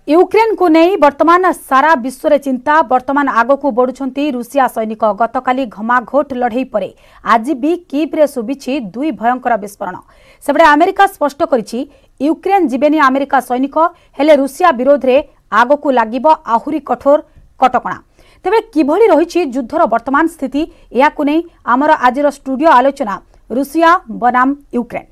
Ukraine को नहीं वर्तमान सारा विश्व रे चिंता वर्तमान आग को बढ़ुंट रूसिया सैनिक गतकाली घमाघोट लड़ई पर आज भी कीव रे शुभिछि दुई भयंकर विस्फोरण सेबडे अमेरिका स्पष्ट करिछि यूक्रेन जीवेनी अमेरिका सैनिक हेले रूसिया विरोध रे आग को लागिबो आहुरी कठोर कटकणा तेबे किभली रहिछि युद्धर वर्तमान स्थिति याकु नै आमर आजिर स्टूडियो आलोचना रूसिया बनाम यूक्रेन।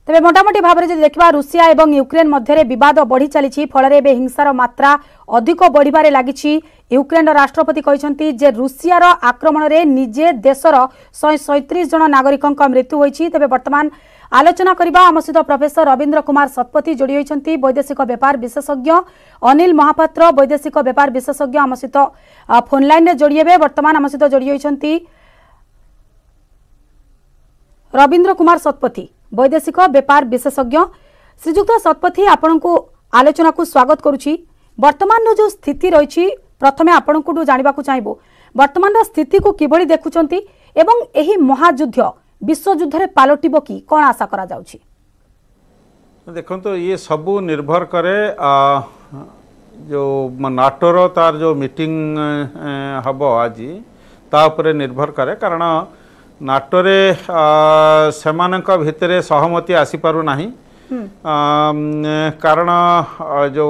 तेरे मोटामोटी भाव में देखा रूसिया और यूक्रेन मध्य विवाद बढ़ी चली फल हिंसार मात्रा अधिक बढ़िबारे लगी। यूक्रेन राष्ट्रपति कहते जे रूसियार आक्रमण में निजे देशर 137 जन नागरिकों मृत्यु होती। तेज वर्तमान आलोचना करबा आम सहित प्रोफेसर रवींद्र कुमार शतपथी जोड़ी होती वैदेशिक व्यापार विशेषज्ञ अनिल महापात्र वैदेशिक व्यापार विशेषज्ञ आम सहित फोन लाइन में जोड़ी हे। वर्तमान आम सहित जोड़ी होती रवींद्र कुमार शतपथी वैदेशिक व्यापार विशेषज्ञ। श्रीजुक्त शतपथी आपण को आलोचना को स्वागत करुछि। वर्तमान जो स्थिति रही प्रथमे आपण को जानवा चाहबू वर्तमान स्थिति को किभली देखुचंती एवं एही महायुद्ध विश्वयुद्ध रे पालटिबो की कोन आशा करा जाउछि। देखो तो ये सब निर्भर करे जो नाटोर तार जो मीटिंग हम आज ता उपरे निर्भर करे कारण नाटोरे सेमानक भितरे सहमति आसी पारु नाही कारण जो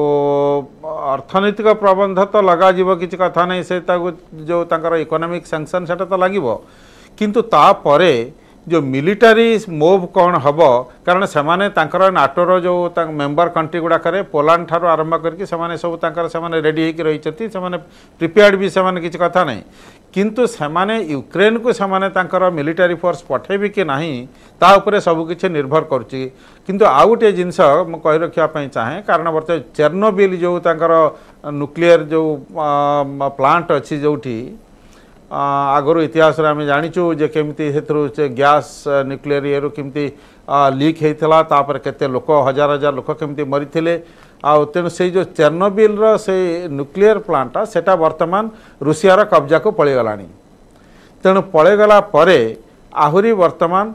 अर्थनैतिक प्रबंध तो लगा जीव किसी कथा नहीं से जो तांकर इकोनॉमिक सैंक्शन सेटा तो लागिवो किंतु ता परे जो मिलिटारी मूव कौन हम कारण सेमाने तांकर नाटोर जो मेंबर कंट्री गुड़ाक पोलैंड ठार आरंभ करके सेमाने सब तांकर सेमाने रेडी होकर रही सेमाने प्रिपेयर्ड भी सेमाने किसी कथा नहीं किंतु सेमाने यूक्रेन को सेमाने तांकर मिलिटारी फोर्स पठेबी कि नहीं ता उपरे सब किछि निर्भर करुच्ची। किंतु आउ गोटे जिनस मु कहि रखिया चाहे कारण वर्तमान चेर्नोबिल जो तांकर न्यूक्लियर जो प्लांट अच्छी जोठी आगु इतिहास आम जाचु जे केमती गैस न्यूक्लियर ये केमती लीक होता तापर केते लोक हजार हजार लोक केमती मरी तेणु से जो चेर्नोबिल से न्यूक्लियर प्लांट सेटा वर्तमान रूसियार कब्जा को पड़ेगला तेणु पड़ेगला परे आहुरी वर्तमान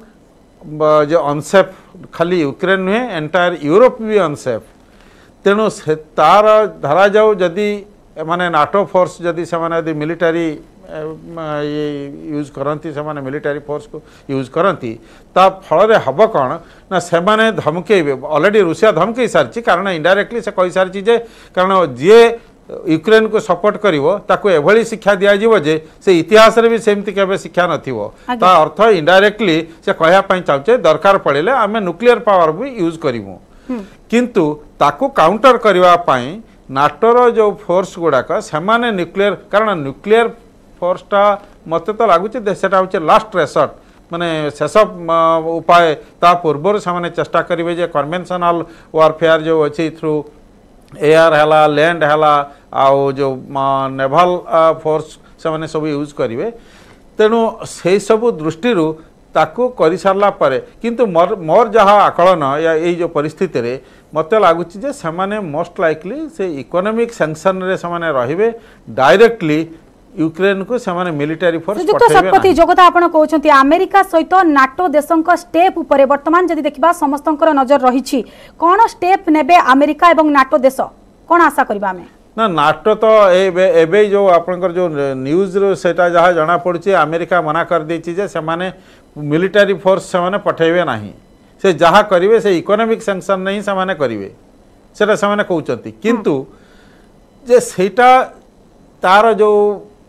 जो अनसेफ खाली यूक्रेन नुहे एंटायर यूरोप भी अनसेफ तेणु से तार धरा जाऊ जदि माने नाटो फोर्स जदि से मिलिटारी ये यूज करती से माने मिलिटारी फोर्स को यूज करती ता फल हम कौन ना से माने धमकेबे ऑलरेडी रूसिया धमकई सारी कारण इनडायरेक्टली से कही सारी जे कारण जी यूक्रेन को सपोर्ट करिवो ताको एभली शिक्षा दिया जिवो जे से इतिहास रे भी सेमती केबे शिक्षा नथिवो ता अर्थ इनडायरेक्टली से कहया पई चाहचे दरकार पड़ेले आमे न्यूक्लियर पावर भी यूज करिवो किंतु ताको काउंटर करबा पई नाटोर जो फोर्स गुड़ाक सेमाने न्यूक्लियर कारण न्यूक्लियर फोर्सटा मत तो लगुच सेटा हूँ लास्ट रेसर्ट माने शेष उपाय ता पूर्व से चेष्टा करेंगे जे कन्वेंशनल वारफेयर जो अच्छी थ्रू एयर है लैंड है आउ जो नेवल फोर्स से सब यूज करेंगे तेणु से सब दृष्टि ताकू कर सारा पर किंतु मोर जहाँ आकलन या ये जो परिस्थिति रे मत लगुच से मोस्ट लाइकली से इकोनॉमिक सैंक्शन रे से रहिबे डायरेक्टली यूक्रेन को सेमाने मिलिटारी फोर्स शतपथी जो कथा आपण कहउछंती अमेरिका सहित नाटो देशंक स्टेप उपरे वर्तमान जदि देखिबा समस्तंकर नजर रहिछि कोन स्टेप नेबे अमेरिका एवं नाटो देश कोन आशा करबा हमें ना नाटो तो एबे जो आपनकर जो न्यूज रो सेटा जहा जाना पड़छि अमेरिका मना कर देछि जे सेमाने मिलिटारी फोर्स सेमाने पठेबे नाही से जहा करिवे से इकोनॉमिक सैंक्शन नहीं सेमाने करिवे सेटा सेमाने कहउछंती किंतु जे सेटा तार जो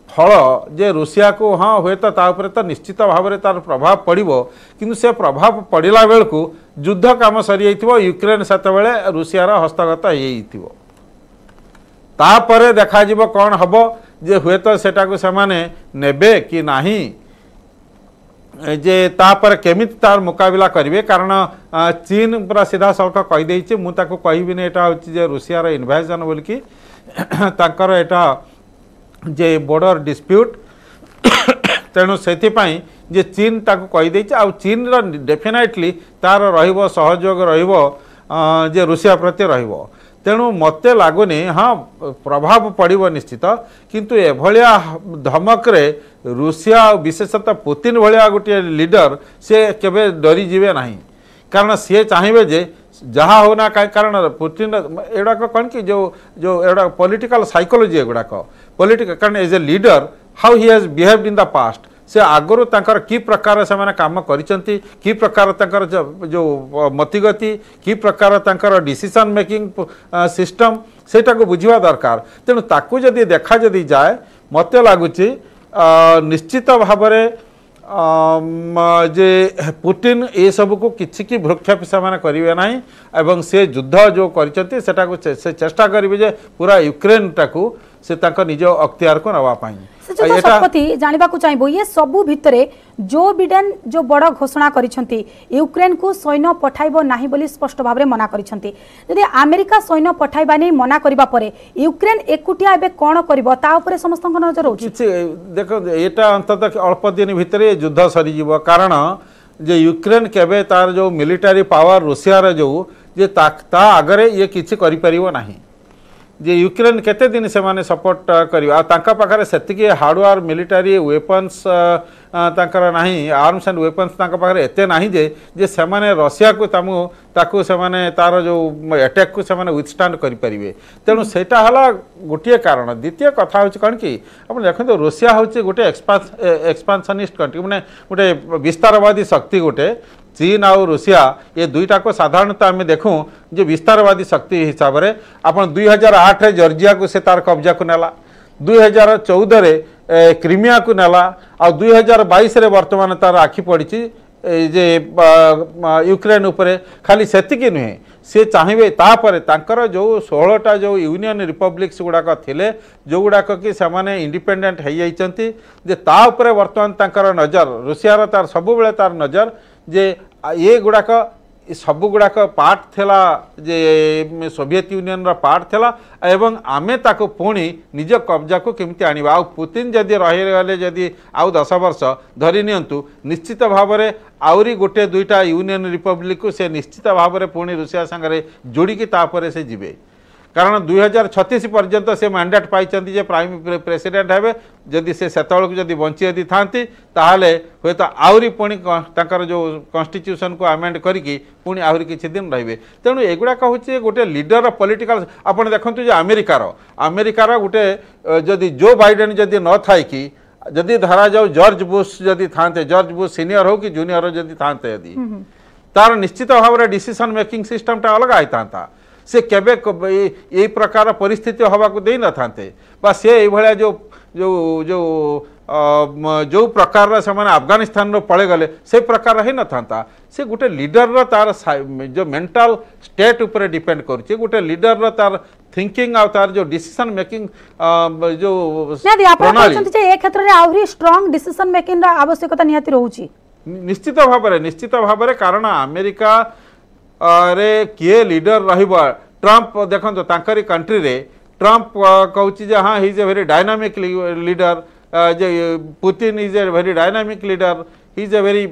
फल जे रूसिया को हाँ हुए तो निश्चित भाव में तार प्रभाव पड़ो किंतु से प्रभाव पड़ा बेलू युद्ध काम सरी यूक्रेन से रूसियार हस्तगत होपर देखा कौन हम जे हुए तो सेटा को सेमाने नेबे कि नहीं जे तापर केमिति तार मुकाबला करेंगे कारण चीन पूरा सीधा सड़क कहीदे मुझे कहबी एटा हूँ रूसियार इन्वेजन बोलिकी तांकर एटा जे बॉर्डर डिस्प्यूट तेणु से जे चीन ताको कहीदे आउ चीन डेफिनेटली तार रहिबो सहयोग रहिबो जे रूसिया प्रति रहिबो तेणु मते लगुनि हाँ प्रभाव पड़ो निश्चित किंतु एभलिया धमकरे रूसिया विशेषतः पुतिन भलिया गोटे लीडर से केबे डरी जीवे नहीं कारण सी चाहिए जे जहाँ होना कारण पुतिन एगुड़ाक कौन कि जो जो एगुड़ा पॉलिटिकल साइकोलॉजी एगुड़ाक पॉलिटिकल कारण as a leader how he has behaved in the past से आगुरी तांकर की प्रकार से माने काम करिसेंती की प्रकार तांकर जो मतिगति की प्रकार तांकर डिसीजन मेकिंग सिस्टम सेटा को बुझिवा दरकार तेणु ताकू जदि देखा जदि जाए मते लागुची निश्चित भावरे जे पुतिन ये सब को किसी की भ्रुक्षेप से करेंगे ना एवं से युद्ध जो करिसेंती सेटा को से चेष्टा करेंगे जे पूरा यूक्रेन टाकू से तांको निज अख्तियार को नवा शपथी जानवा चाहिए ये सबू भितरे जो बिडेन जो बड़ घोषणा करिसेंती यूक्रेन को सैन्य पठाइबो नाही बोली स्पष्ट भाव में मना करिसेंती यदि अमेरिका सैन्य पठाइबा नहीं मना करिबा परे यूक्रेन एकुटिया एबे कोन करिवो ता ऊपर समस्त नजर होछि देखो एटा अंततः अल्प दिन भितरे युद्ध सरी जीवो कारण जे यूक्रेन केबे तार जो मिलिटरी पावर रूसिया रे जो जे ता आगरे ये किछि करि परिवो नाही जे यूक्रेन केते दिन से माने सपोर्ट करिवा तांका पाखरे सेतिकी हार्डवेयर मिलिटरी वेपन्स तांकर नाही आर्म्स एंड वेपन्स तांका पाखरे एते नाही जे से माने रशिया को ताकू से माने तार जो अटैक को से माने विथस्टैंड करि परिबे तेणु सेटा हला गोटिए कारण द्वितीय कथा होछि कोन कि आपण देखंतो रशिया होछि गोटे एक्सपांशनिस्ट कंट्री माने गोटे विस्तारवादी शक्ति गोटे चीन और रूसिया ये दुईटा को साधारणतः आम देखूँ जो विस्तारवादी शक्ति हिसाब से आपन 2008 जॉर्जिया को से तार कब्जा को नेला 2014 रे क्रीमिया को नेला और 2022 रे वर्तमान तार आखि पड़ी जे यूक्रेन उपरे खाली सेतिकी नुहे सी चाहिए तापर तांकर जो 16टा जो यूनियन रिपब्लिक्स गुड़ाक थिले जो गुड़ाक कि से इंडिपेंडेंट हो जाइछंती जे ता उपरे वर्तमान तांकर नजर रूसिया तार सब बेले तार नजर जे ये गुड़ाक सब गुड़ाक पार्ट थिला जे सोवियत यूनियन रा पार्ट थिला एवं आमे ताको पुणी निज कब्जा को केमती आनिबा आ पुतिन जदि रही गले जदि आउ 10 वर्ष धरी नियंतु निश्चित भाव में आउरी गोटे दुईटा यूनियन रिपब्लिक को से निश्चित भाव में पुणी रूसिया संगे जोड़िकी तापर से जिबे कारण 2036 पर्यंत से मैंडेट पाई जे प्राइम प्रेसिडेंट हेबे जदि से सेतबेलू जदि बंची यदि थांती ताहले हे तो आउरी पुणी तांकर जो कॉन्स्टिट्यूशन को अमेंड करिकी पुणी आउरी किछि दिन रहिबे तेणु एगुड़ा कहूँ गोटे लीडर पॉलिटिकल आपण देखंतु जे अमेरिकार गोटे जदि जो बाइडेन जदि न थाई कि जदि धरा जाऊ जॉर्ज बुश जदि थांते जॉर्ज बुश सीनियर हो कि जूनियर जदि थांते यदि तार निश्चित भाव में डिसीजन मेकिंग सिस्टम टा अलग आइता से केबे ये प्रकार परिस्थिति हवा को दे न थांते बा से ये जो जो जो जो प्रकार से माने अफगानिस्तान रो पळे गले से प्रकार ही न थांता से गोटे लीडर रो तार जो मेंटल स्टेट ऊपर डिपेंड करूचे गोटे लीडर रो तार थिंकिंग आ तार जो डिसीजन मेकिंग जो प्रणाली ए क्षेत्र रे आउरी स्ट्रांग डिसीजन मेकिंग रा आवश्यकता निहाती रहउची निश्चित भाव में कारण अमेरिका रे किए लीडर रहिबा ट्रंप देखो तांकरी कंट्री रे ट्रंप कहूँ जे हाँ he is a very dynamic leader J Putin is a very dynamic leader he is a very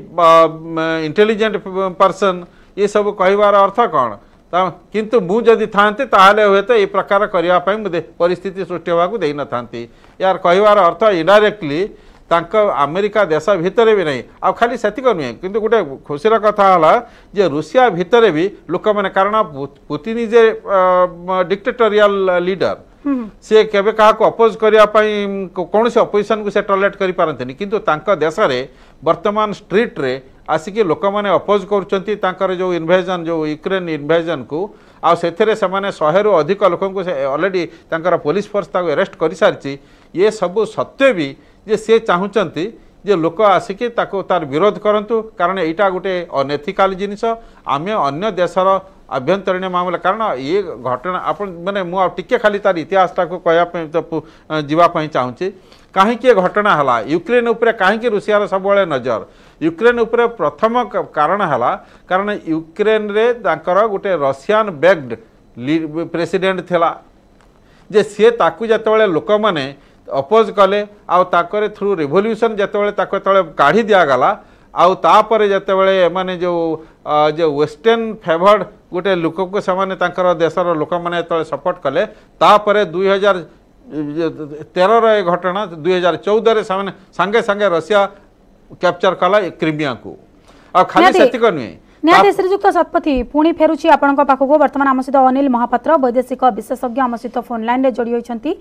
intelligent person ये सब कहबार अर्थ कौन किंतु मु जदि थांते ताहले हुए तो ये प्रकार करने परिस्थिति सृष्टि होगा दे न थांती यार कहबार अर्थ इनडायरेक्टली तांका अमेरिका देश भितर भी नहीं आ खाली सेतिक नुहे किंतु गोटे खुशीर कथा है जे रूसिया भितर भी लोक मैंने कारण Putin is a dictatorial leader सी केबे क्या अपोज करने कौन से अपोजिशन को से टॉलरेट कर पारंतनी किंतु तांका देश रे वर्तमान स्ट्रीट रे आसिक लोक मैंने अपोज कर जो इन्वेजन जो यूक्रेन इन्वेजन को आ से 100 रु अधिक लोक ऑलरेडी पुलिस फोर्स अरेस्ट कर सारी ये सब सत्वे भी जे से चाहूँगी जे लोक आसिकी तार विरोध करंतु कारण यहाँ गोटे अनएथिकल जिनिस आमे अन्य देशर आभ्यंतरीण मामला कारण ये घटना आपण माने मु टिके खाली तार इतिहास को कहवाई तो जीवाई चाहूँगी कहीं घटना है यूक्रेन उपरे कहीं रूसिया सब नजर यूक्रेन उपरे प्रथम कारण है कारण यूक्रेन रे तांकर गोटे रशियन बैक्ड प्रेसिडेंट थिला जे सी ताकू जतबेले लोक माने अपोज कले आउ थ्रू रिवोल्यूशन जिते काढ़ी दिगला आउ तापर जेतेबेले माने जो जो वेस्टर्न फेवर्ड गोटे लोक को से तांकर देशर लोक मैंने सपोर्ट कले तापर 2013 घटना 2014 सांगे सांगे रशिया कैप्चर कला क्रिमिया को आ खाली सेतिक नुहे निहाती श्रीजुक्त शतपथी पुणी फेरुची आपणक पाखक वर्तमान आम सहित अनिल महापात्र वैदेशिक विशेषज्ञ आम सहित फोन लाइन रे जोड़ी होइछंती।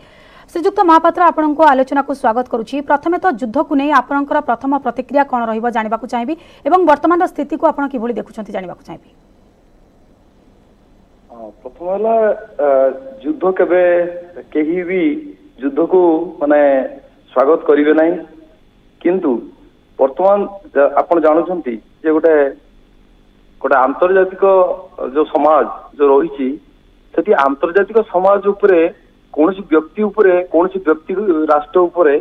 श्रीजुक्त महापात्र आपण को आलोचना को स्वागत करुछि। प्रथमे तो युद्ध को नहीं आपणकर प्रथम प्रतिक्रिया कोन रहिबो जानिबा को चाहिबी एवं वर्तमान स्थिति को आपण किभଳି देखुछंती जानिबा को चाहिबी। प्रथम हला युद्ध केबे केही भी युद्ध को माने स्वागत करिवे नाही किंतु वर्तमान आपण जानुछंती जे गोटे गोटे आंतर्जातिक जो समाज जो रही से आंतर्जातिक समाज उपरे कौन व्यक्ति उपरे कौन व्यक्ति राष्ट्र उपरे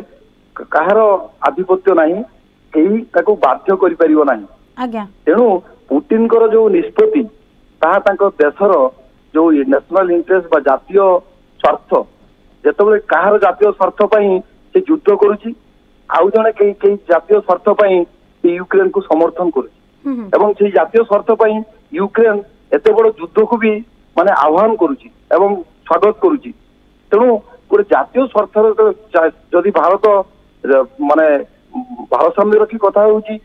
कहार आधिपत्य नहीं कहीं ताको बाध्य करि परिबो नहीं। तेणु पुतिन कर जो निष्पत्ति ताहा तांको देशर जो नेशनल इंटरेस्ट बा जातीय स्वार्थ जेतबेले कहार जातीय स्वार्थ पई से युद्ध करूची आउ जने कई जातीय स्वार्थ पई यूक्रेन को समर्थन करूची एवं से जातीय स्वार्थ पई यूक्रेन एते बड़ युद्ध को भी माने आह्वान करूची एवं स्वागत करूची। तेणु गोटे जातीय स्वार्थ जदि भारत माने भारसाम्य रखी कथा होची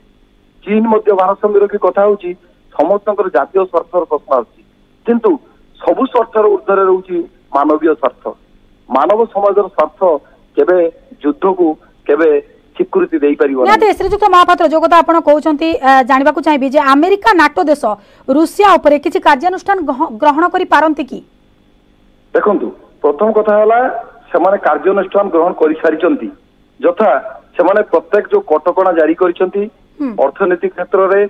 चीन मध्य भारसाम्य रखी कथा होची समस्त जातीय स्वार्थर प्रश्न आछि किंतु सबु स्वार्थर ऊर्ध्वरे रहउची मानवीय स्वार्थ मानव समाजर स्वार्थ केबे युद्ध को केबे स्वीकृति दे परिबो निहाती श्रीजुक्त महापात्र जो कथा आपण कहउचंती जानिबा को चाहिबी जे अमेरिका नाटो देश रूसिया ऊपर किछि कार्यानुष्ठान ग्रहण करि पारंती की। देखंतु प्रथम कथा हला सेमाने कार्यानुष्ठान ग्रहण करि सारिचंती जथा सेमाने प्रत्येक जो कटकणा जारी करिसंती अर्थनैतिक क्षेत्र रे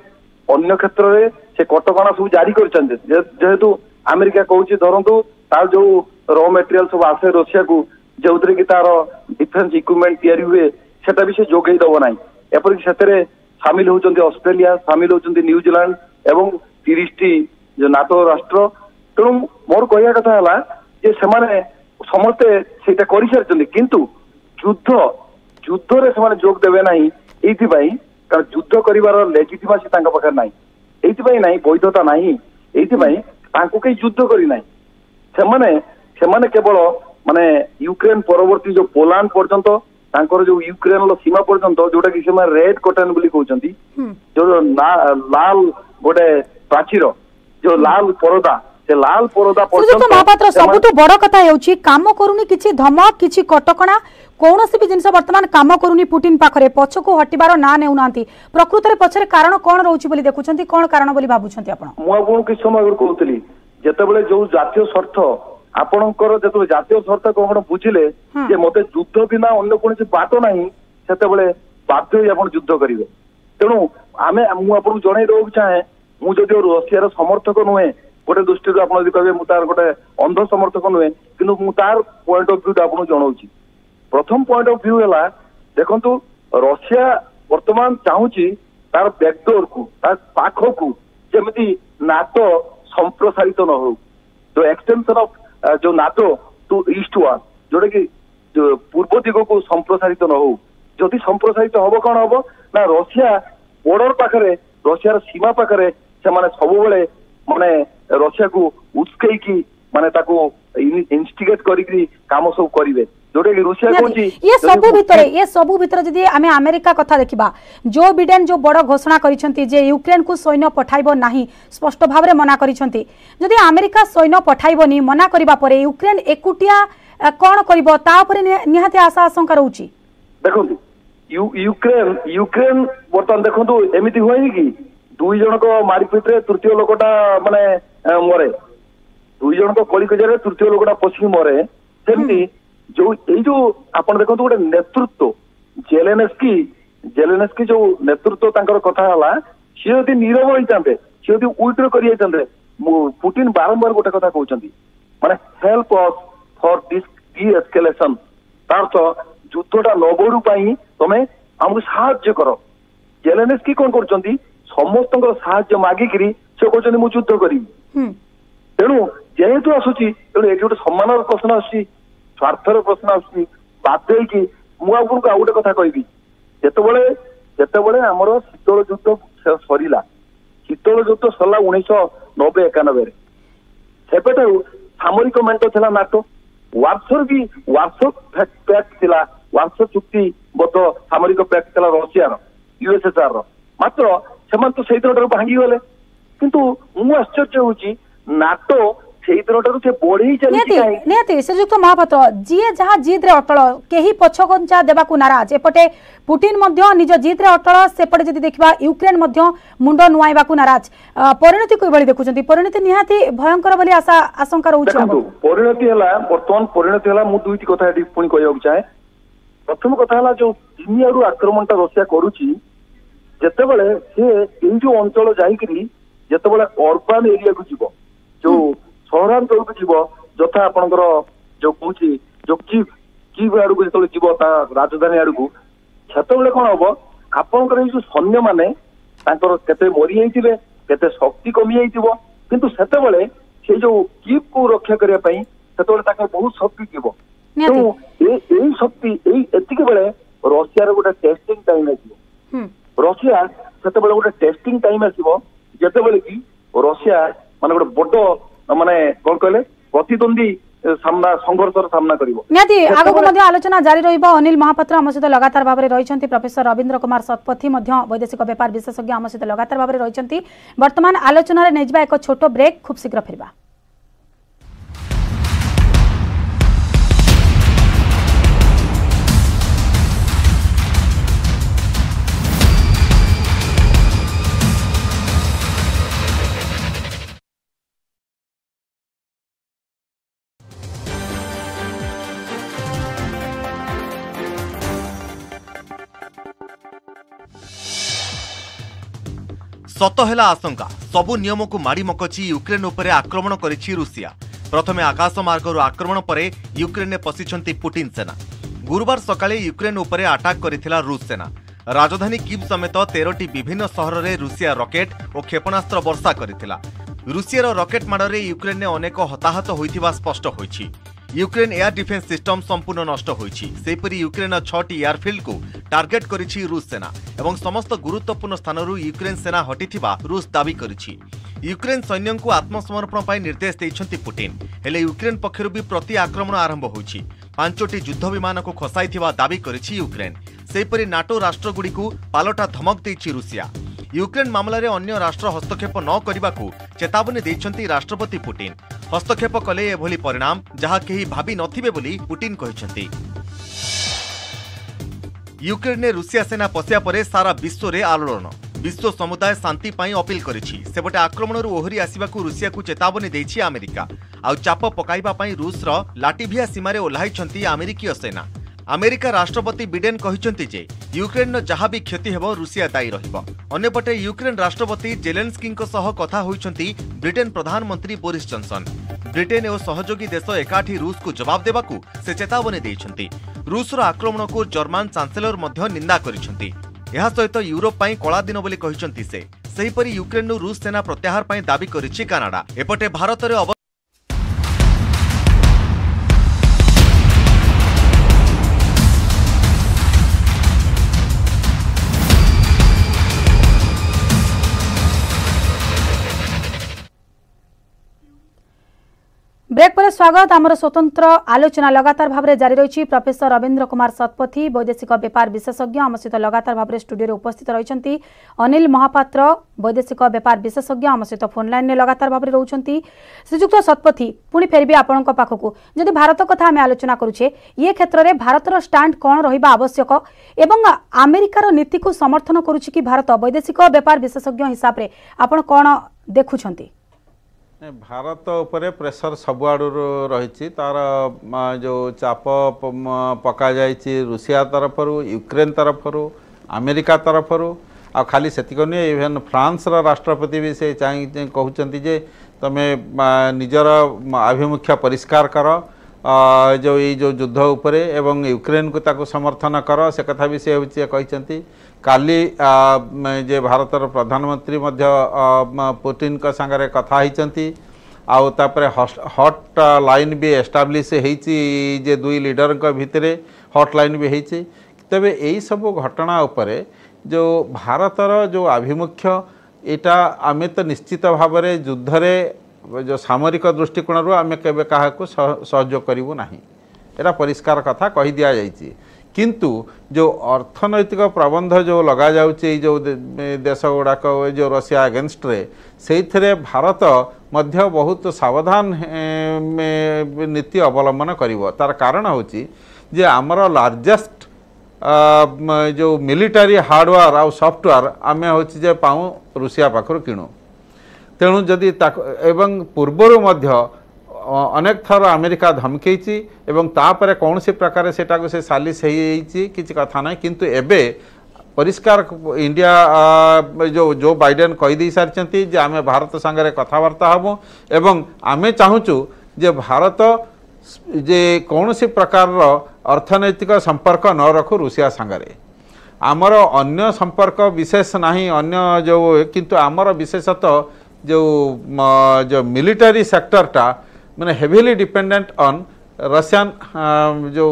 अन्य क्षेत्र रे से कटकणा सब जारी करिसंती जेहेतु अमेरिका कहउची धरंतु तार जो रॉ मटेरियल सब आसे रशिया को जोतरे कि तार डिफेंस इक्विपमेंट तयारी हुए सेटा भी से जोगई दब ना एपरिक से सामिल होती ऑस्ट्रेलिया सामिल होती न्यूजीलैंड एवं 30 जो नाटो राष्ट्र। तेणु मोर कहया कथा है जे सेमाने समस्ते सेटा करि सारछन्ती किंतु युद्ध युद्ध रे सेमाने जोग देबे नाही एथि भाई कारण युद्ध करिवार लेजिटिमेसी तांका पाखर नाही एथि भाई नाही वैधता नाही एथि भाई तांको के युद्ध करि नाही सेमाने सेमाने केवल माने यूक्रेन परवर्ती जो पोलैंड पर्यंत तांकर जो यूक्रेन लो सीमा पर्यंत जोटा कि से रेड कटन बोली कहउचंती जो लाल गोटे प्राचीर जो लाल परदा से लाल परदा पर्यंत महापात्र सबुठु बड़ कथा हेउची काम करूनी किछि धमक किछि कटकणा कोनोसी भी जिनस वर्तमान काम करूनी पुतिन पाखरे पछको हटिबार ना नेउनांती प्रकृत रे पछरे कारण कोन रहउची बोली देखुचंती कोन कारण बोली भाबुचंती आपण मु आपन कि समय कहउतली जेतेबेले जो जातीय स्वार्थ आपणकर जो जातीय स्वार्थ कौन बुझिले जे मते युद्ध बिना अन्य कौन बाट नहीं सेतेबेले बाध्य आपण युद्ध करिवे। तेणु आमे मु आपन जणै देउ चाहे मु जदि रशिया समर्थक नुहे गोटे दृष्टि आप कहे मुझे गोटे अंध समर्थक नुहे कि मु तार पॉइंट ऑफ व्यू आपन जणाउची। प्रथम पॉइंट ऑफ व्यू है देखंतु रशिया वर्तमान चाहूची तार बैकडोर को तार पाख को जेमिति नाटो संप्रसारित न हो जो एक्सटेंशन ऑफ जो नाटो टू ईस्ट वार जोटा कि पूर्व दिग को संप्रसारित न हो जदि संप्रसारित हम कौन हम ना रशिया बॉर्डर पाखरे रशियार सीमा पाखरे से माने सब बेले माने रशिया को उस्कई माने ताको इंस्टिगेट करी काम सब करिवे जोटे कि रूसिया कोची ये सबु भितर जदि आमे अमेरिका कथा देखिबा जो बिडेन जो बड़ घोषणा करिसंती जे यूक्रेन को सैन्य पठाइबो नाही स्पष्ट भाव रे मना करिसंती जदि अमेरिका सैन्य पठाइबोनी मना करिबा परे यूक्रेन एकुटिया कोन करिवो ता ऊपर निहाती आशा आशंका रहउची। देखंतु यूक्रेन बर्तमान देखंतु एमिति होई कि दुई जन को मारिपीट रे तृतीय लोकटा माने मरे दुई जन को कली कजरे तृतीय लोकटा पछी मरे सेमति जो जो आपण देखो गोटे नेतृत्व जेलेनस्की जो नेतृत्व तांकर कथा हला सी यदि नीरव होइतांते सी यदि उल्टर करि जाइतांते पुतिन बारंबार गोटे कथा कहउचंती माने help us for this de-escalation तार्थ युद्धटा न बढु पई तमे हमहु सहाय्य करो। जेलेनस्की कोन करचंती समस्तंकर सहाय्य मागी करी से कहउचंती मु युद्ध करी तेणु जेहेतु आसुची तेणु एठी गोटे सम्मानर प्रश्न आसुची स्वार्थर प्रश्न आसुची बाध्य कि मुझे आपको आउ गोटे कथा कहबी जितेबाला ଯେତେବେଳେ ଆମର ଶୀତଳ ଯୁଦ୍ଧ ସରିଲା, ଶୀତଳ ଯୁଦ୍ଧ ସରିଲା 1990-91 ସେବେଠାରୁ ସାମରିକ ମେଣ୍ଟ ଥିଲା ନାଟୋ। ୱାର୍ସୋ ପ୍ୟାକ୍ଟ ଥିଲା, ୱାର୍ସୋ ଚୁକ୍ତିବଦ୍ଧ ସାମରିକ ପ୍ୟାକ୍ଟ ଥିଲା ରଷିଆର, ୟୁଏସଏସଆର ର। ମାତ୍ର ସେମାନେ ତ ସେଇ ଦିନଠାରୁ ଭାଙ୍ଗିଗଲେ। କିନ୍ତୁ ମୁଁ ଆଶ୍ଚର୍ଯ୍ୟ ହଉଛି ନାଟୋ ସେଇ ଦିନଠାରୁ ସେ ବଢେଇ ଚାଲିଛି। ନିହାତି ଶ୍ରୀଯୁକ୍ତ ମହାପାତ୍ର, ଯିଏ ଯାହା ଜିଦ୍ରେ ଅଟଳ, କେହି ପଛଘୁଞ୍ଚା ଦେବାକୁ ନାରାଜ। ଏପଟେ ପୁଟିନ ମଧ୍ୟ ନିଜ ଜିଦ୍ରେ ଅଟଳ, ସେପଟେ ଯଦି ଦେଖିବା ୟୁକ୍ରେନ ମଧ୍ୟ ମୁଣ୍ଡ ନୁଆଇବାକୁ ନାରାଜ। ପରିଣତି କିଭଳି ଦେଖୁଛନ୍ତି? ପରିଣତି ନିହାତି ଭୟଙ୍କର ବୋଲି ଆଶଙ୍କା ରହୁଛି। ପରିଣତି ହେଲା, ବର୍ତ୍ତମାନ ପରିଣତି ହେଲା, ମୁଁ ଦୁଇଟି କଥା ଏଠି ପୁଣି କହିବାକୁ ଚାହେଁ। ପ୍ରଥମ କଥା ହେଲା ଯୋଉ ତିନିଆଡୁ ଆକ୍ରମଣଟା ରଷିଆ କରୁଛି, ଯେତେବେଳେ ସେ ଏଇ ଯୋଉ ଅଞ୍ଚଳ ଯାଇକିରି ଯେତେବେଳେ ଅର୍ବାନ ଏରିଆକୁ ଯିବ, ଯୋଉ ସହରାଞ୍ଚଳକୁ ଯିବ, ଯଥା ଆପଣଙ୍କର ଯୋଉ କହୁଛି ଯୋଉ କିଭ୍ ଆଡକୁ ଯେତେବେଳେ ଯିବ ତା ରାଜଧାନୀ ଆଡକୁ, ସେତେବେଳେ କଣ ହବ, ଆପଣଙ୍କର ଏଇ ଯୋଉ ସୈନ୍ୟମାନେ ତାଙ୍କର କେତେ ମରିଯାଇଥିବେ, କେତେ ଶକ୍ତି କମି ଯାଇଥିବ, କିନ୍ତୁ ସେତେବେଳେ ସେଇ ଯୋଉ କିଭ୍ କୁ ରକ୍ଷା କରିବା ପାଇଁ ସେତେବେଳେ ତାଙ୍କର ବହୁତ ଶକ୍ତି ଥିବ। ତେଣୁ ଏଇ ଶକ୍ତି ଏତିକି ବେଳେ ରଷିଆର ଗୋଟେ ଟେଷ୍ଟିଂ ଟାଇମ ଆସିବ। ରଷିଆ ସେତେବେଳେ ଗୋଟେ ଟେଷ୍ଟିଂ ଟାଇମ ଆସିବ, ଯେତେବେଳେ କି ରଷିଆ ମାନେ ଗୋଟେ ବଡ ମାନେ କଣ କହିଲେ ପ୍ରତିଦ୍ୱନ୍ଦ୍ୱୀ ସଂଘର୍ଷର ସାମ୍ନା କରିବ। ନିହାତି ଆଗକୁ ମଧ୍ୟ ଆଲୋଚନା ଜାରି ରହିବ। ଅନିଲ ମହାପାତ୍ର ଆମ ସହିତ ଲଗାତାର ଭାବରେ ରହିଛନ୍ତି, ପ୍ରଫେସର ରବୀନ୍ଦ୍ର କୁମାର ଶତପଥୀ ମଧ୍ୟ ବୈଦେଶିକ ବ୍ୟାପାର ବିଶେଷଜ୍ଞ ଆମ ସହିତ ଲଗାତାର ଭାବରେ ରହିଛନ୍ତି। ବର୍ତ୍ତମାନ ଆଲୋଚନାରେ ନେଇଯିବା ଏକ ଛୋଟ ବ୍ରେକ୍, ଖୁବ୍ ଶୀଘ୍ର ଫେରିବା। सत है आशंका सबु नियम को माड़ी मकची यूक्रेन उपरे आक्रमण करिछि रूसिया। प्रथमे आकाश मार्गरु आक्रमण परे यूक्रेन पशिछंती पुटिन सेना। गुरुवार सकाळे यूक्रेन उपरे अटैक करिथिला रूस सेना। राजधानी कीव समेत 13टी विभिन्न सहर में रूसिया रॉकेट और क्षेपणास्त्र वर्षा करिथिला। रूसियार रॉकेट माड़े यूक्रेन ने अनेक हताहत होइथिबा स्पष्ट होइछि। यूक्रेन एयर डिफेन्स सिस्टम संपूर्ण नष्ट होइछि। सेहिपरि यूक्रेन 6टी एयरफील्ड को टार्गेट करिछि रूस सेना एवं समस्त गुरुत्वपूर्ण स्थानरू यूक्रेन सेना हटिथिबा रूस दाबी करिछि। यूक्रेन सैन्य को आत्मसमर्पण पर निर्देश देइछंती पुटिन, हेले यूक्रेन पक्षरु भी प्रति आक्रमण आरंभ होइछि। 5टी युद्ध विमान को खसाइथिबा दाबी करिछि यूक्रेन। सेहिपरि नाटो राष्ट्रगुड़िकु पालटा धमक देइछि रूसिया। यूक्रेन मामलें अन्य राष्ट्र हस्तक्षेप न करने चेतावनी देइछंती राष्ट्रपति पुटिन। हस्तक्षेप कले एभली परिणाम जहाँ केही भाबी नथिबे बोली पुटिन कहिछंती। यूक्रेन ने रूसिया सेना पशिया परे सारा विश्व रे आलोड़न। विश्व समुदाय शांति पाई अपील करिछि। सेपटे आक्रमणरू ओहरी आसिबाकू रूसिया को चेतावनी देइछि अमेरिका। आउ चाप पकाइबा पाई रूसर लाटिभिया सीमारे ओह्लाइछंती अमेरिकीय सेना। अमेरिका राष्ट्रपति बिडेन कहिछंती जे यूक्रेन जहाँ भी क्षति हेबो रूसिया दायी रहिबो। अन्यपटे यूक्रेन राष्ट्रपति जेलेन्स्कीଙ୍କ सह कथा होइछंती ब्रिटेन प्रधानमंत्री बोरिस जॉनसन। ब्रिटेन और सहयोगी देश एकाठी रूस को जवाब देबाकू से चेतावनी देइछंती। रूसर आक्रमण को जर्मन चांसेलर मध्य निंदा करिछंती। एहा सहित यूरोप पाई कला दिन बोली कहिछंती से। सेहिपरि यूक्रेन रूस सेना प्रत्याहार पाई दाबी करिछि कनाडा। एपटे भारत रे ब्रेक पर स्वागत। आमर स्वतंत्र आलोचना लगातार भाव में जारी रही। प्रोफेसर रवीन्द्र कुमार शतपथी वैदेशिक व्यापार विशेषज्ञ आम सहित लगातार भाव में स्टूडियो उपस्थित रही। अनिल महापात्र वैदेशिक व्यापार विशेषज्ञ आम सहित फोन लाइन में लगातार भाव में रोचंती। श्रीजुक्त शतपथी पुणी फेरबी आपण पाखक। जदि भारत कथा आम आलोचना करुचे, ये क्षेत्र में भारतर स्टाण्ड कौन रहिबा आवश्यक एवं अमेरिकार नीति को समर्थन करुछि कि भारत वैदेशिक व्यापार विशेषज्ञ हिसाब से आपण कौन देखुछंती? भारत उपरे प्रेसर सबुआड़ रही। तार जो चाप पका जाइए रूसिया तरफर, यूक्रेन तरफर, अमेरिका तरफर, आ खाली सेतिक नुहे इवेन फ्रांस राष्ट्रपति भी से कहते जे तमे निजर आभिमुख्य परिष्कार कर, जो ये जो युद्ध उपरे एवं यूक्रेन को ताको समर्थन कर, से कथा भी से कहते। काली जे भारतर प्रधानमंत्री मध्य पुतिन का संगे कथा होती। आउ तापरे हॉट लाइन भी एस्टाब्लिश होती जे दुई लीडर भितर हॉट लाइन भी होती। तेबे यही सब घटना उपरे जो भारतर जो आभिमुख्य एटा आमे तो निश्चित भाव में युद्ध रे जो सामरिक दृष्टिकोण आमे केबे काहाको सहयोग करिवु नाही एटा परिष्कार कथा कहि दिया जाइछि किंतु जो अर्थनैतिक प्रबंध जो लगा जाउछि जो देश गुड़ाक जो रशिया अगेंस्ट रे से भारत मध्य बहुत सावधान नीति अवलंबन करिवो तार कारण होछि जे आमर लार्जेस्ट जो मिलिटारी हार्डवेयर आ सॉफ्टवेयर आमे होछि जे पाऊ रूसिया पाखर किणु तेणु जदि एवं पूर्वर मध्य अनेक थर अमेरिका धमकेची एवं तापर कौन सी प्रकार सेटा को से सालिस होइछि किछि कथा नै किंतु एबे परिष्कार इंडिया जो बाइडेन कहि दै सारचंती जे आमे भारत संगे कथावार्ता हबो एवं आमे चाहूचु जे भारत जे कौन सी प्रकार अर्थनैतिक संपर्क न रखु रूसिया संगे आमर अन्य संपर्क विशेष नहीं अन्य जो किंतु आमर विशेषतः जो मिलिटरी सेक्टरटा माने हेवीली डिपेंडेंट ऑन रशियन जो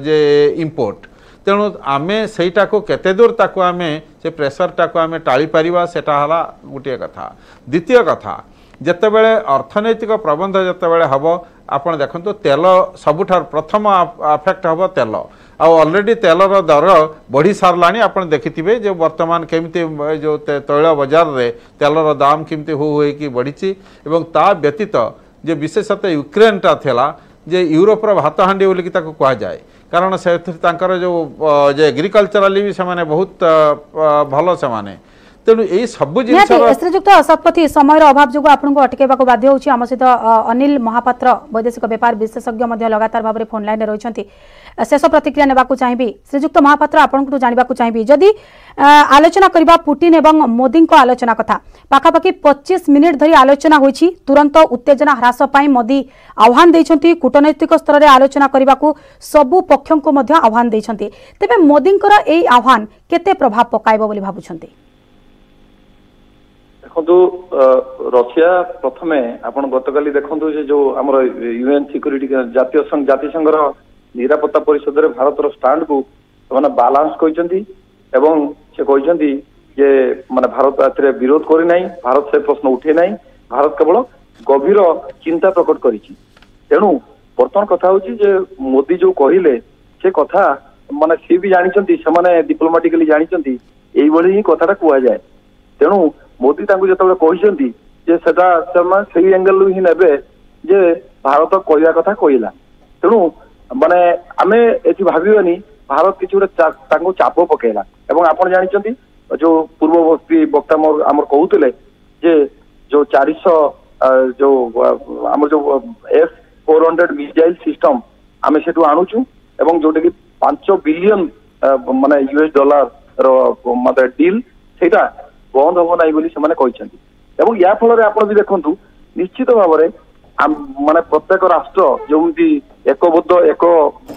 जे इंपोर्ट तेणु आमे सेटा को केते दूर ताको आमे से प्रेशरटा को आमे टाली परिबा सेटा हला गुटिया कथा द्वितीय कथा जेतेबेले अर्थनैतिक प्रबंध जेतेबेले हबो आपण देखंतु तेल सबुठार प्रथम अफेक्ट हबो तेल आ ऑलरेडी तेलर दर बढ़ी सारलानी आपण देखिथिबे जे वर्तमान केमिति जो तैल बाजार रे तेलर दाम केमिति होई कि बढ़िछि एवं ता व्यतीत जे विशेषतः यूक्रेन टा थेला जे यूरोपर भात हांडी बोली ताको कहा जाए कारण से तांकर जो एग्रीकल्चरली भी से बहुत भल से तेणु यही सब जिन श्रीजुक्त शतपथी समय अभाव जो आपको अटकैवा बाध्य होची आम सहित अनिल महापात्र वैदेशिक व्यापार विशेषज्ञ लगातार भाव में फोन लाइन में रही शेष प्रतिक्रिया नेबाकू चाहिए श्रीजुक्त महापात्र आपको जानवाक चाहिए जदि आलोचना करबा पुटिन एवं मोदी को आलोचना कथा पाखापाखि 25 मिनिट धरी आलोचना होईछि तुरंत उत्तेजना ह्रास पाई मोदी आह्वान देइछंती कूटनैतिक स्तर में आलोचना करबाकू सबु पक्षों को मध्य आह्वान देइछंती तेबे मोदींकर एई आह्वान केते प्रभाव पकाइबो बोली भाबुछंती देखो रशिया प्रथमे आपण गतकाली देखो जो आमर यूएन सिक्यूरिटी जातिसंघर निरापत्ता परिषद रे भारतर स्टैंड को माने बैलेंस कहते एवं से कहते जे माने भारत एथिरे विरोध करी नाही भारत से प्रश्न उठे नाही भारत केवल गभीर चिंता प्रकट करिछि तेणु वर्तमान कथा होछि जे मोदी जो कहिले से कथा माने सी भी जानिचंती से माने डिप्लोमेटिकली जानिचंती एई बळी ही कथाटा कुआ जाय तेणु मोदी तांको जतबे कहिसंती जे सेटा समा सेही एंगल ही नेबे जे भारत कहया कथा कहिला तेणु माने आमे एथि भाबिबानी भारत किछु तांको चाप पकेला एवं आपण जानिचंती जो पूर्ववर्ती वक्ता आमर कहूतले जे जो 400 जो आमर जो S-400 मिसाइल सिस्टम आमे सेटु आणुछु एवं जोटे कि 5 बिलियन माने US डॉलर रो माने डील सेटा बंद हो नाही बोली से माने कहिसंती एवं या फल रे आपण भी देखंतु निश्चित भाव में माने प्रत्येक राष्ट्र जोमती एकबद्ध एक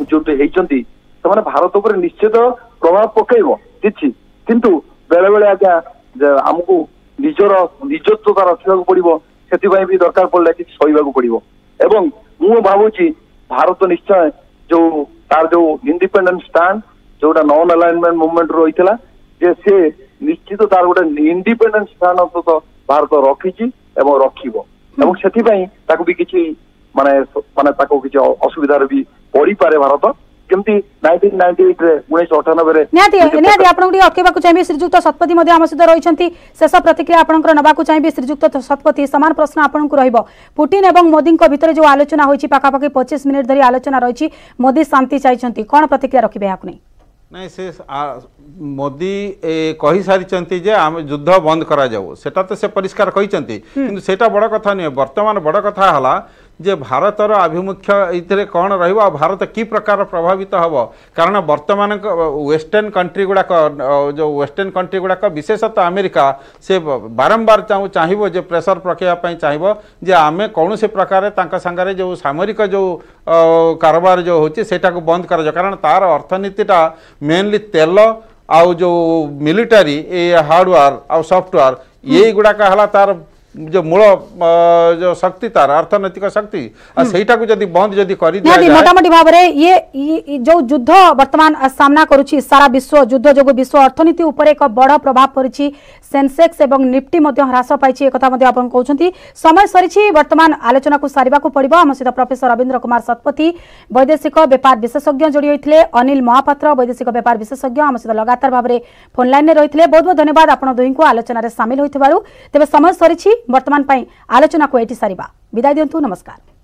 जोटे हेचंती से माने भारत ऊपर निश्चित प्रभाव पकेइबो किछि किंतु बेले बेले आज्ञा हमको निजर निजत्वता रखा पड़ो से भी दरकार पड़े कि सहवाक पड़ो एवं मु भावुची भारत निश्चय जो तार जो इंडिपेंडेंट स्टैंड जोटा नॉन अलाइनमेंट मूवमेंट रही जे से निश्चित तार गोटे इंडिपेंडेंट स्टैंड अंतत भारत रखी रखिबो एवं सेथिबाई ताको भी किछि माने माने ताको किछि असुविधा भी पड़ी पारे भारत केमती 1998 रे 1998 रे निहाती आपन गुडी अकेबाकू चाहिए श्रीजुक्त शतपथी मध्ये आम सहित रहिसंती शेष प्रतिक्रिया आपनकर नबाकू चाहिए श्रीजुक्त शतपथी समान प्रश्न आपनकु रहइबो पुटिन एवं मोदी को भितर जो आलोचना होईची पाखापाखि 25 मिनिट धरी आलोचना रहिची मोदी शांति चाहिए कोन प्रतिक्रिया रखिबे याकु नै नहीं से मोदी कही सारी जे आम युद्ध बंद करा जाऊ सेटा तो से परिष्कार कही किंतु सेटा बड़ कथा नहीं वर्तमान बड़ कथा हला जे भारतर आभिमुख्य इतरे कौन रहिबो भारत की प्रकार प्रभावित हबो कारण वर्तमान वेस्टर्न कंट्री गुड़ाक जो वेस्टर्न कंट्री गुड़ाक विशेषतः अमेरिका से बारंबार चाहिए जे प्रेशर पकड़ा चाहिए जे आमे कौन से प्रकार संगे जो सामरिक जो कारोबार जो होची सेटा को बंद कर कारण तार अर्थनीतिटा मेनली तेल आउ जो मिलिटारी हार्डवेयर आउ सॉफ्टवेयर ये गुड़ाक हला तार जो मूल जो शक्ति तार अर्थनैतिक शक्ति सेटा को जदी बंद जदी करी दिया निहाती जाए मोटामोटी भाव में ये जो युद्ध वर्तमान सामना करुछि सारा विश्व युद्ध जो विश्व अर्थनीति उपर एक बड़ प्रभाव पड़िछि सेंसेक्स एवं निफ्टी मध्य ह्रास पाइछि एक कथा मध्य आपण कहउछंती समय सरिछि वर्तमान आलोचना को सारिबा को पड़िबो हम सहित प्रोफेसर रविंद्र कुमार शतपथी वैदेशिक व्यापार विशेषज्ञ जोड़ी होइथिले अनिल महापात्र वैदेशिक व्यापार विशेषज्ञ हम सहित लगातार भाव में फोन लाइन में रहिथिले बहुत बहुत धन्यवाद आपण दुई को आलोचना रे शामिल होइथिबारु तेबे समय सरिछि वर्तमान आलोचना को एटी सारिबा विदाय दियंतु नमस्कार।